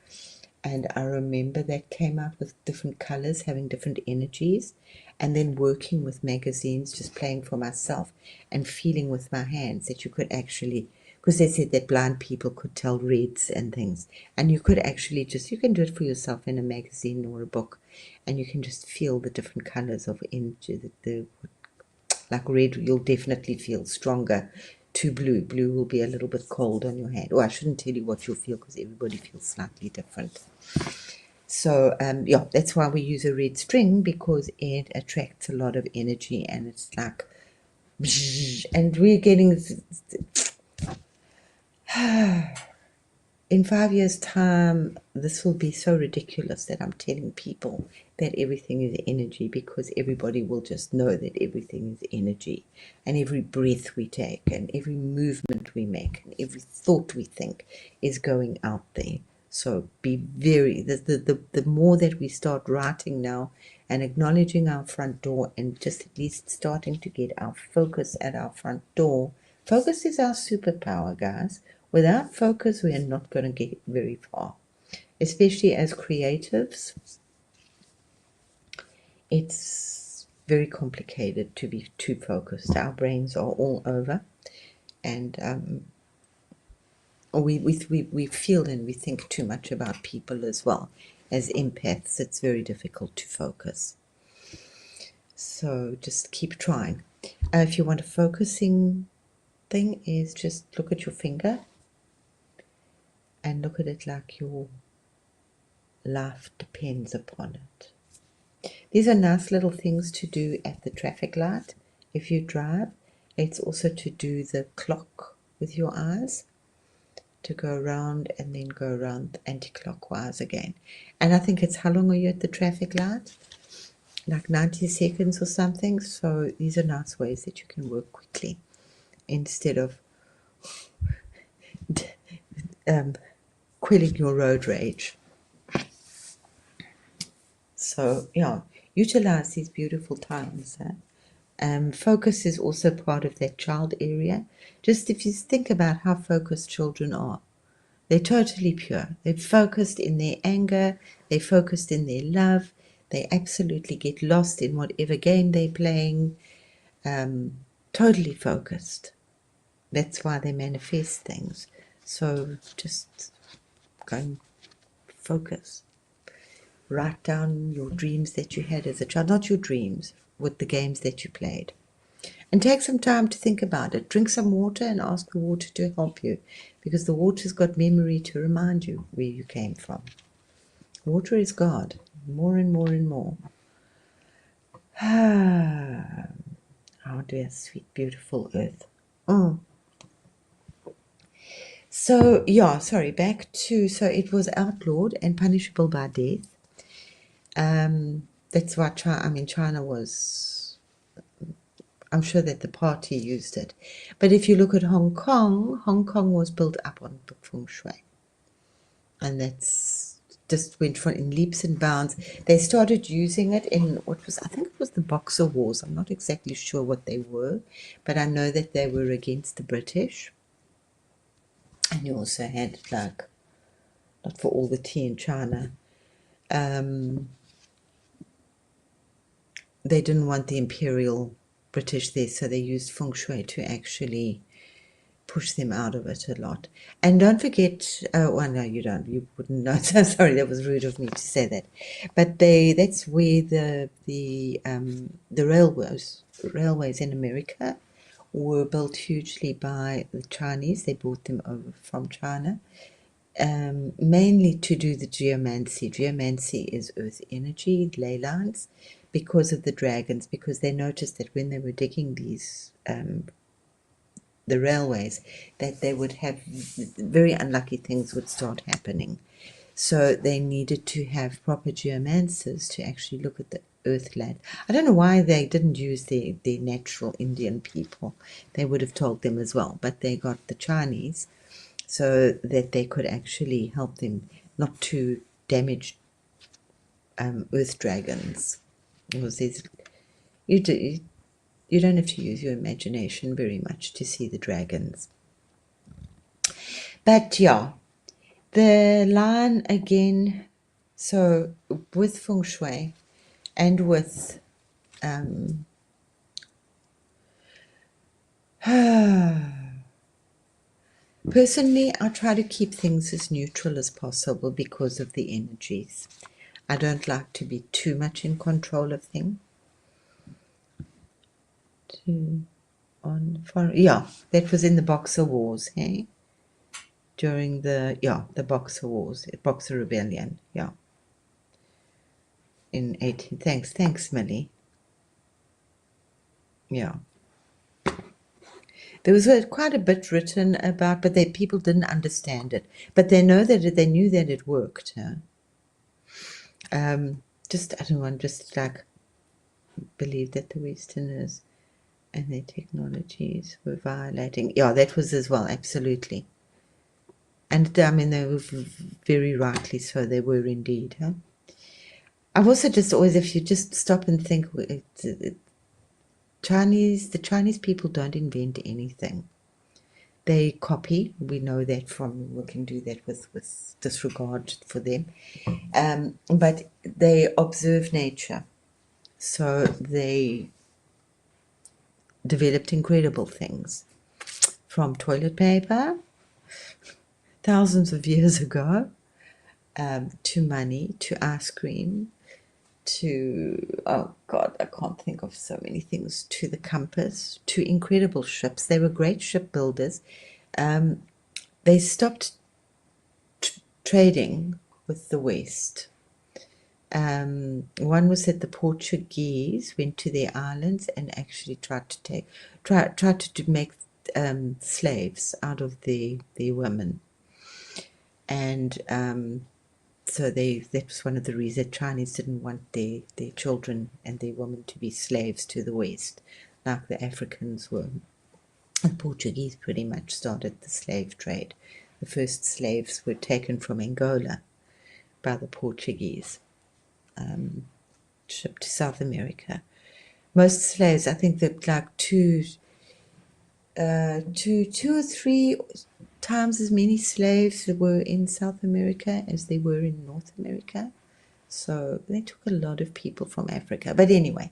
And I remember that came out with different colors, having different energies, and then working with magazines, just playing for myself and feeling with my hands that you could actually, because they said that blind people could tell reds and things, and you could actually you can do it for yourself in a magazine or a book, and you can just feel the different colors of energy. Like red, you'll definitely feel stronger. To blue will be a little bit cold on your hand. Or I shouldn't tell you what you'll feel because everybody feels slightly different. So yeah, that's why we use a red string, because it attracts a lot of energy, and it's like, and we're getting in 5 years' time, this will be so ridiculous that I'm telling people that everything is energy, because everybody will just know that everything is energy. And every breath we take, and every movement we make, and every thought we think is going out there. So be very, the more that we start writing now and acknowledging our front door, and just at least starting to get our focus at our front door. Focus is our superpower, guys. Without focus, we are not going to get very far, especially as creatives. It's very complicated to be too focused. Our brains are all over, and we feel and we think too much about people as well. As empaths, it's very difficult to focus. So just keep trying. If you want a focusing thing, is just look at your finger and look at it like your life depends upon it. These are nice little things to do at the traffic light if you drive. It's also to do the clock with your eyes, to go around and then go around anti-clockwise again. And I think it's, how long are you at the traffic light? Like 90 seconds or something. So these are nice ways that you can work quickly instead of quelling your road rage. So yeah, utilize these beautiful times. Focus is also part of that child area. Just if you think about how focused children are, they're totally pure. They're focused in their anger, they're focused in their love, they absolutely get lost in whatever game they're playing, totally focused. That's why they manifest things. So just go and focus. Write down your dreams that you had as a child, not your dreams, with the games that you played. And take some time to think about it. Drink some water and ask the water to help you, because the water's got memory to remind you where you came from. Water is God, more and more and more. Ah, oh dear, sweet, beautiful earth. So, yeah, sorry, back to, so it was outlawed and punishable by death. That's why China was, I'm sure that the party used it. But if you look at Hong Kong was built up on Feng Shui. And that's just went for in leaps and bounds. They started using it in what was, I think it was the Boxer Wars. I'm not exactly sure what they were, but I know that they were against the British. And you also had, like, not for all the tea in China, they didn't want the imperial British there, so they used Feng Shui to actually push them out of it a lot. And don't forget, well, no, you don't, you wouldn't know. So sorry, that was rude of me to say that. But that's where the railways in America were built hugely by the Chinese. They brought them over from China, mainly to do the geomancy. Geomancy is earth energy, ley lines, because of the dragons, because they noticed that when they were digging these the railways, that they would have very unlucky things would start happening. So they needed to have proper geomancers to actually look at the earthland. I don't know why they didn't use the natural Indian people. They would have told them as well, but they got the Chinese so that they could actually help them not to damage earth dragons. Because you don't have to use your imagination very much to see the dragons. But yeah, the line again, so with Feng Shui and with personally, I try to keep things as neutral as possible because of the energies. I don't like to be too much in control of things. Yeah, that was in the Boxer Wars, hey? During the Boxer Wars, Boxer Rebellion, yeah. In 18, thanks, Millie. Yeah. There was quite a bit written about, but people didn't understand it. But they knew that it worked. Huh? I don't want just like believe that the Westerners and their technologies were violating. Yeah, that was as well, absolutely. And I mean, they were very rightly so. They were indeed. Huh? I've also just always, if you just stop and think, the Chinese people don't invent anything. They copy. We know that we can do that with disregard for them. But they observe nature. So they developed incredible things. From toilet paper, thousands of years ago, to money, to ice cream, to, oh God, I can't think of so many things, to the compass, to incredible ships. They were great shipbuilders. They stopped trading with the West. One was that the Portuguese went to their islands and actually tried to make slaves out of the women, and so that was one of the reasons that Chinese didn't want their children and their women to be slaves to the West, like the Africans were. The Portuguese pretty much started the slave trade. The first slaves were taken from Angola by the Portuguese, shipped to South America. Most slaves, I think that like two or three times as many slaves were in South America as they were in North America. So they took a lot of people from Africa. But anyway,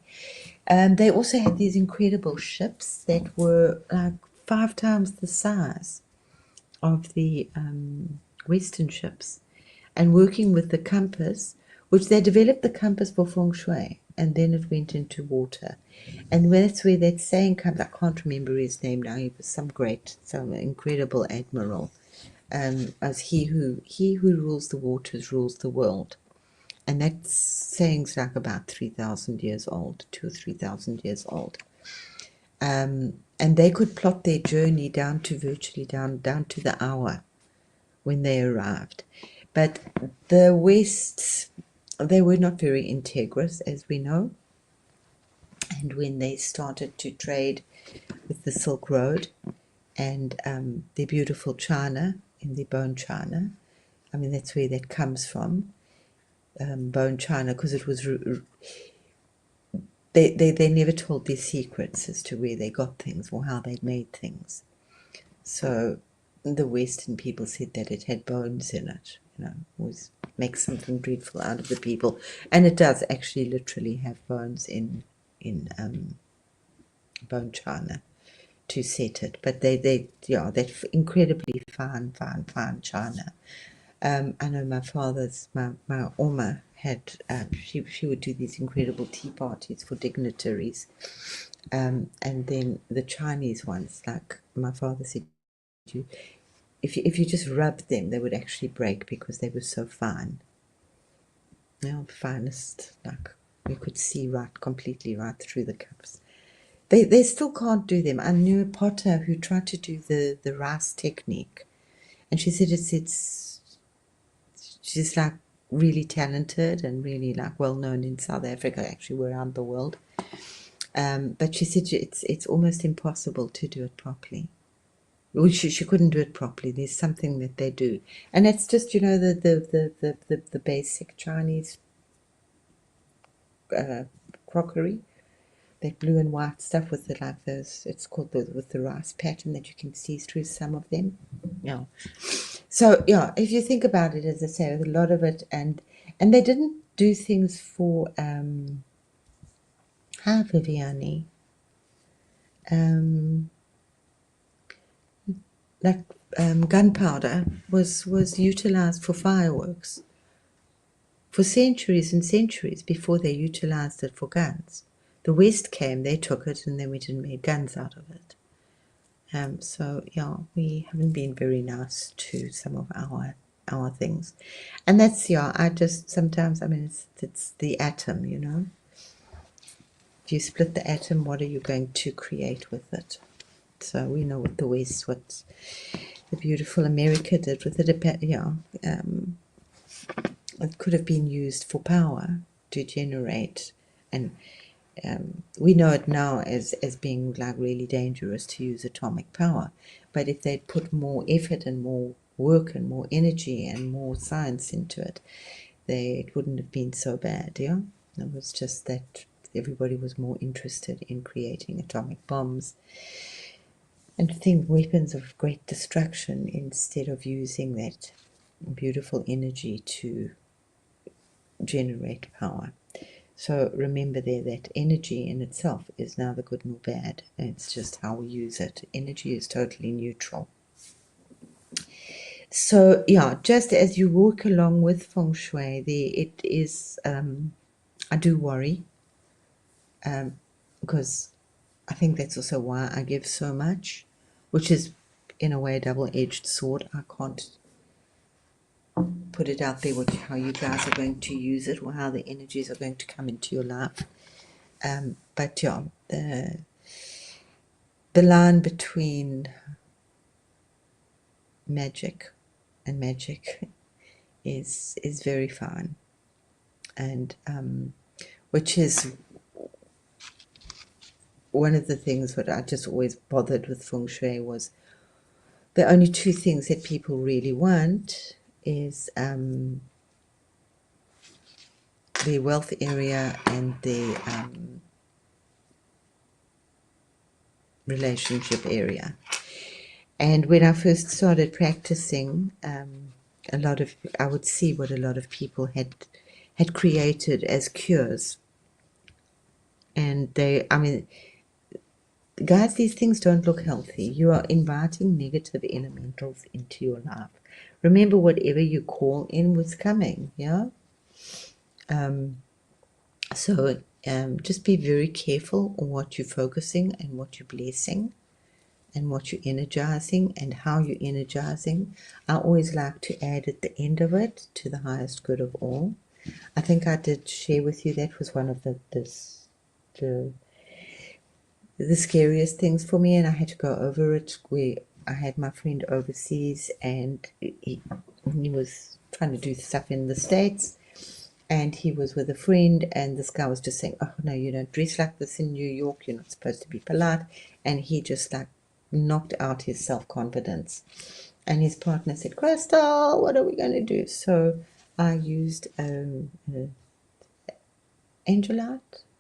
they also had these incredible ships that were like 5 times the size of the Western ships, and working with the compass, which they developed the compass for Feng Shui, and then it went into water. And that's where that saying comes. I can't remember his name now. He was some incredible admiral. As he who rules the waters rules the world. And that saying's like about 3,000 years old, 2 or 3,000 years old. And they could plot their journey down to virtually down to the hour when they arrived. But the West, they were not very integrous, as we know. And when they started to trade with the Silk Road and their beautiful china and their bone china, I mean, that's where that comes from, bone china, because it was they never told their secrets as to where they got things or how they made things. So the Western people said that it had bones in it, always make something dreadful out of the people. And it does actually literally have bones in bone china to set it. But that incredibly fine china. I know my father's, my Oma had, she would do these incredible tea parties for dignitaries. And then the Chinese ones, like my father said, if you just rub them, they would actually break because they were so fine. Finest, like you could see completely right through the cups. They still can't do them. I knew a potter who tried to do the rice technique, and she said she's like really talented and really like well known in South Africa, actually around the world. But she said it's almost impossible to do it properly. Well, she couldn't do it properly. There's something that they do, and it's just the basic Chinese crockery, that blue and white stuff with the like those. It's called with the rice pattern that you can see through some of them. Yeah. So yeah, if you think about it, as I say, a lot of it, and they didn't do things for hi Viviani, like gunpowder was utilized for fireworks for centuries and centuries before they utilized it for guns. The West came, they took it, and then we didn't make guns out of it. So yeah, we haven't been very nice to some of our things, and that's I just sometimes it's the atom, If you split the atom, what are you going to create with it? So we know what the West, what the beautiful America did with it. It could have been used for power to generate, and we know it now as being like really dangerous to use atomic power. But if they'd put more effort and more work and more energy and more science into it, it wouldn't have been so bad. Yeah, it was just that everybody was more interested in creating atomic bombs and weapons of great destruction instead of using that beautiful energy to generate power. So remember there that energy in itself is neither good nor bad. It's just how we use it. Energy is totally neutral. So yeah, just as you walk along with Feng Shui, it is, I do worry, because I think that's also why I give so much, which is in a way a double-edged sword. I can't put it out there how you guys are going to use it or how the energies are going to come into your life. But yeah, the line between magic and magic is very fine, and which is one of the things that I just always bothered with Feng Shui was the only two things that people really want is the wealth area and the relationship area. And when I first started practicing, I would see what a lot of people had created as cures. And guys, these things don't look healthy. You are inviting negative elementals into your life. Remember, whatever you call in was coming, yeah? So just be very careful on what you're focusing and what you're blessing and what you're energizing and how you're energizing. I always like to add at the end of it, to the highest good of all. I think I did share with you that was one of the scariest things for me, and I had to go over it. Where I had my friend overseas, and he was trying to do stuff in the States, and he was with a friend, and this guy was just saying, oh no, you don't dress like this in New York, you're not supposed to be polite. And he just like knocked out his self-confidence, and his partner said, Crystal, what are we going to do? So I used angelite,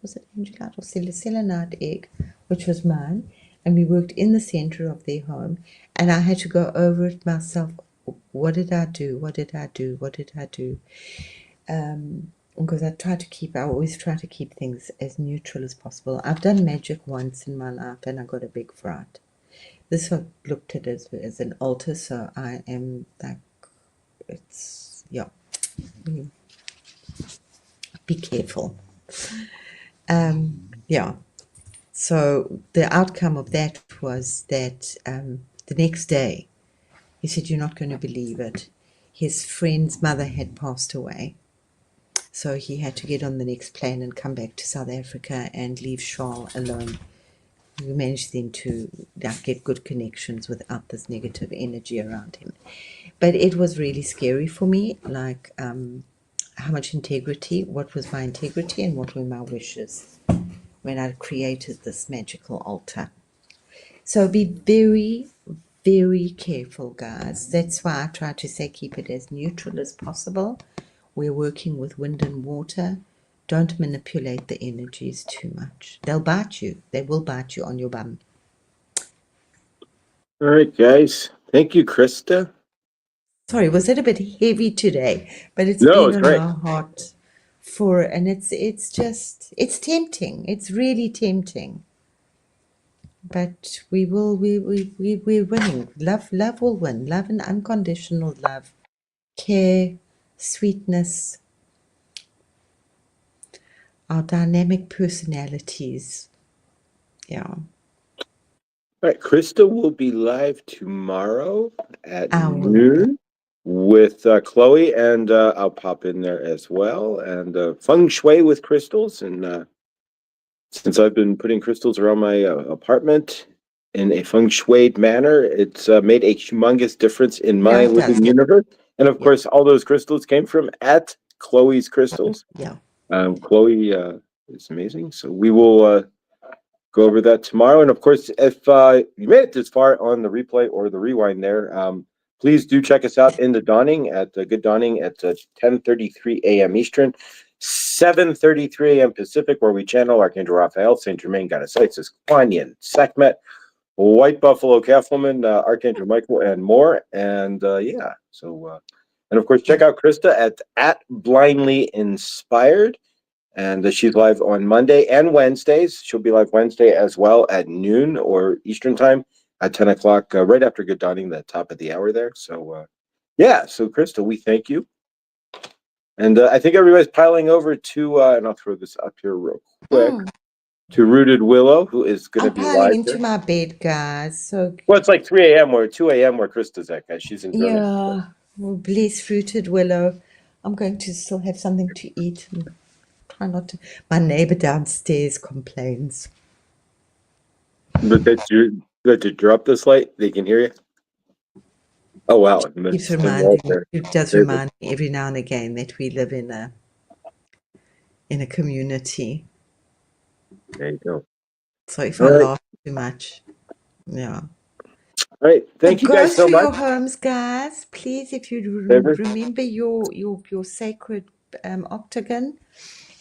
was it angelite or selenite egg, which was mine, and we worked in the center of their home, and I had to go over it myself. What did I do? What did I do? What did I do? Because I always try to keep things as neutral as possible. I've done magic once in my life, and I got a big fright. This one looked at it as an altar, so I am like, it's, yeah, be careful. Yeah. So the outcome of that was that the next day, he said, you're not going to believe it. His friend's mother had passed away. So he had to get on the next plane and come back to South Africa and leave Charles alone we managed then to get good connections without this negative energy around him. But it was really scary for me, like how much integrity, what was my integrity and what were my wishes when I created this magical altar. So be very, very careful, guys. That's why I try to say keep it as neutral as possible. We're working with wind and water. Don't manipulate the energies too much. They'll bite you. They will bite you on your bum. All right, guys. Thank you, Christa. Sorry, was it a bit heavy today? But it's No, been it's on great. my heart and it's just it's tempting. It's really tempting. But we're winning. Love will win. Love and unconditional love, care, sweetness, our dynamic personalities. Yeah. All right, Christa will be live tomorrow at I will. noon with Chloe, and I'll pop in there as well. And Feng Shui with crystals. And since I've been putting crystals around my apartment in a Feng Shui manner, it's made a humongous difference in Yeah, my it does. living universe. And of Yeah. course, all those crystals came from at Chloe's Crystals. Yeah. Chloe is amazing. So we will go over that tomorrow. And of course, if you made it this far on the replay or the rewind there, please do check us out in the dawning at Good Dawning at 10:33 a.m. Eastern, 7:33 a.m. Pacific, where we channel Archangel Raphael, Saint Germain, Goddess Isis, Kuan Yin, Sekhmet, White Buffalo, Catwoman, Archangel Michael, and more. And yeah, so and of course, check out Christa at Blindly Inspired. And she's live on Monday and Wednesdays. She'll be live Wednesday as well at noon or Eastern time at 10 o'clock, right after Good Dawning, the top of the hour there. So, yeah. So, Christa, we thank you. And I think everybody's piling over to, and I'll throw this up here real quick, to Rooted Willow, who is going to I'm be piling live into here. my bed, guys. So Well, it's like 3 a.m. or 2 a.m. where Christa's at, guys. She's in Germany. yeah, well, bless fruited willow. I'm going to still have something to eat and try not to. My neighbor downstairs complains. But that you got to drop this light, they can hear you. Oh, wow. Keeps It's been reminding me. there. It does remind me every now and again that we live in a community. There you go. So if All I right. laugh too much, yeah. All right. Thank you Go guys so through your much. homes, guys. Please, if you Favor. remember your sacred octagon,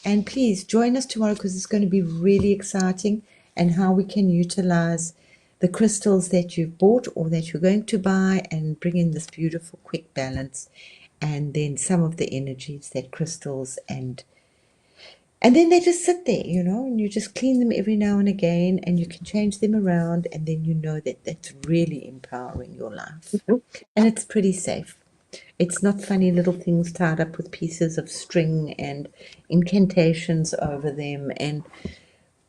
and please join us tomorrow because it's going to be really exciting and how we can utilize the crystals that you've bought or that you're going to buy and bring in this beautiful quick balance, and then some of the energies that crystals and then they just sit there, and you just clean them every now and again, and you can change them around, and then you know that that's really empowering your life. And it's pretty safe. It's not funny little things tied up with pieces of string and incantations over them and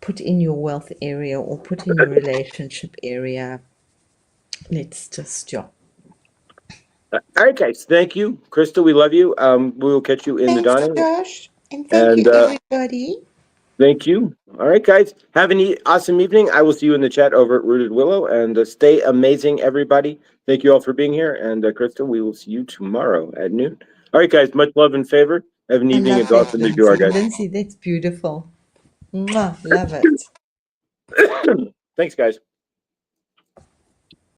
put in your wealth area or put in your relationship area. Let's just, yeah. All right, guys. Thank you, Krista. We love you. We will catch you in the Thanks, dawning. Josh. And thank you, And everybody. thank you. All right, guys. Have an awesome evening. I will see you in the chat over at Rooted Willow. And stay amazing, everybody. Thank you all for being here. And Krista, we will see you tomorrow at noon. All right, guys. Much love and favor. Have an I evening. love It's that, awesome to do our Lindsay. guys. Lindsay, that's beautiful. Mwah, love it. Thanks, guys.